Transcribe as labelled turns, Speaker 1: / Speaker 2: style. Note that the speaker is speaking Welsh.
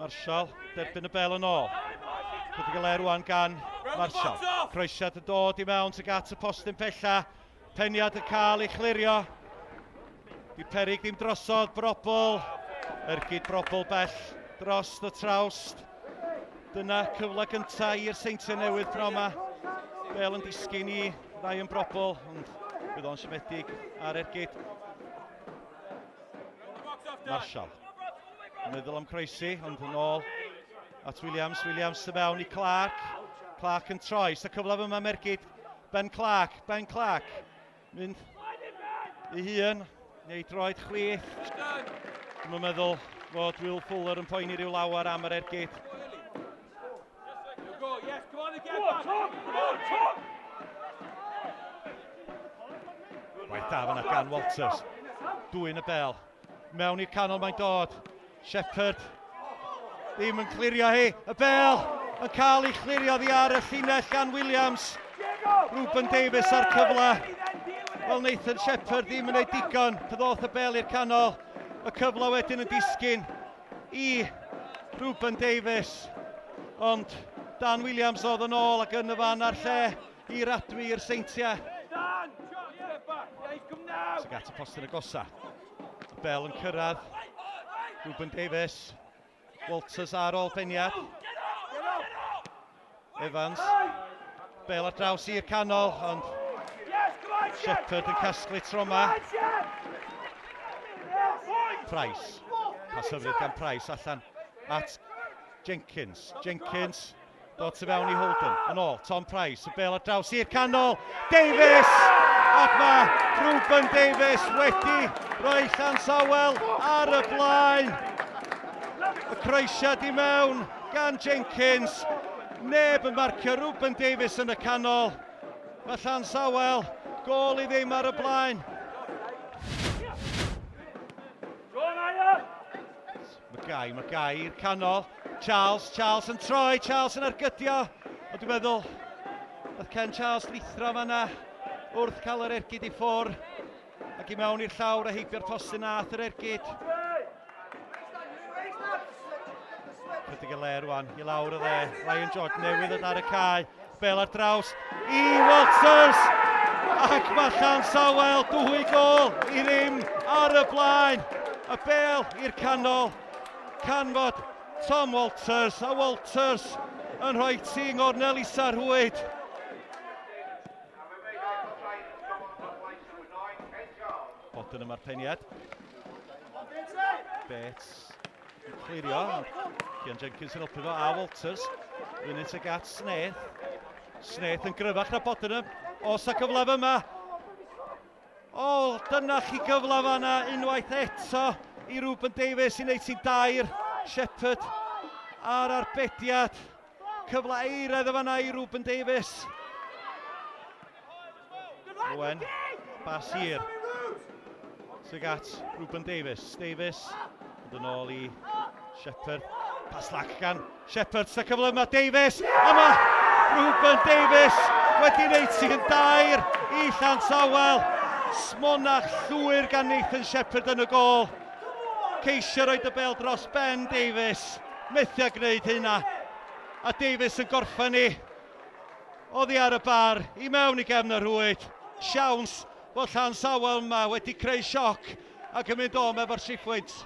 Speaker 1: Marshall, derbyn y bel yn ôl. Chydig y le rwan gan Marshall. Croesiad y dod i mewn sy'n at y postyn pella. Peniad yn cael ei chlirio. Di perig ddim drosodd, Brobl. Ergyd Brobl bell dros y trawst. Dyna cyfle gyntaf i'r Seintiau Newydd pnawn yma. Bel yn disgyn i Ryan Brobl, ond bydd o'n siomedig ar Ergyd. Marshall. Meddwl am croesi, ond yn ôl at Williams. Williams y mewn i Clark. Clark yn troi, sy'n cyfle yma Mergyd. Ben Clark. Mynd i hun, neu droed chwith. Dwi'n meddwl fod Will Fuller yn poeni ryw lawer am yr Ergyd. Waith da fyna gan Walters. Dwyn y bel. Mewn i'r canol mae'n dod. Shepherd ddim yn clirio hi. Y bel yn cael ei chlirio ddi ar y llinell gan Williams. Ruben Davies ar cyfle. Wel, Nathan Shepherd ddim yn ei digon. Pyddodd y bel i'r canol. Y cyfle wedyn yn disgyn i Ruben Davies. Ond Dan Williams oedd yn ôl ac yn y fan ar lle i radwi i'r Seintiau. Sy'n gat y postyn y gosa. Y bel yn cyrraedd. Ruben Davies. Walters ar ôl peniad. Evans. Bel ar draws i'r canol, ond Shepherd yn casglu troma. Price. Pas hyfryd gan Price allan at Jenkins. Dod tu fewn i Holden. Yn ôl, Tom Price. Y bel ar draws i'r canol. Davies! Ac mae Ruben Davies wedi rhoi Llansawel ar y blaen. Y croesiad i mewn gan Jenkins. Neb yn marcio Ruben Davies yn y canol. Mae Llansawel gol i ddim ar y blaen. Magai i'r canol. Charles yn troi, Charles yn argydio. Ond dwi'n meddwl, oedd Ken Charles lithro fanna wrth cael yr Ergyd i ffwr. Ac i mewn i'r llawr a heibio'r postyn nath yr Ergyd. Chydig y le rwan, i lawr y dde. Ryan George Newydd yn ar y cae. Bel ar draws i Walters. Ac mae Llansawel 2 gol i ddim ar y blaen. Y bel i'r canol. Canfod Tom Walters, a Walters yn rhoi ting o'r Nelisa Rhwyd. Bodyn yma'r peniad. Bates yn clirio. Cian Jenkins yn helpu fo, a Walters. Fynynt ag at Snaith. Snaith yn gryfach na Bodyn. Os a gyfle yma. O, dyna chi gyfle fanna unwaith eto i Ruben Davies i wneud sy'n dair. Shepherd ar arbediad. Cyfle eired y fanna i Ruben Davies. Owen, bas hir. Sy'n gat Ruben Davies. Davies, yn ôl i Shepherd. Pas lac gan Shepherd, sy'n cyfle yma Davies. A mae Ruben Davies wedi wneud sy'n dair i Llansawel. Smonach llwyr gan Nathan Shepherd yn y gol. Ceisio roed y bel dros Ben Davies. Methu a gwneud hynna. A Davies yn gorffen ni. Oddi ar y bar, i mewn i gefn y Rhwyd. Siawns bod Llansawel yma wedi creu sioc ac yn mynd o efo'r 3 pwynt.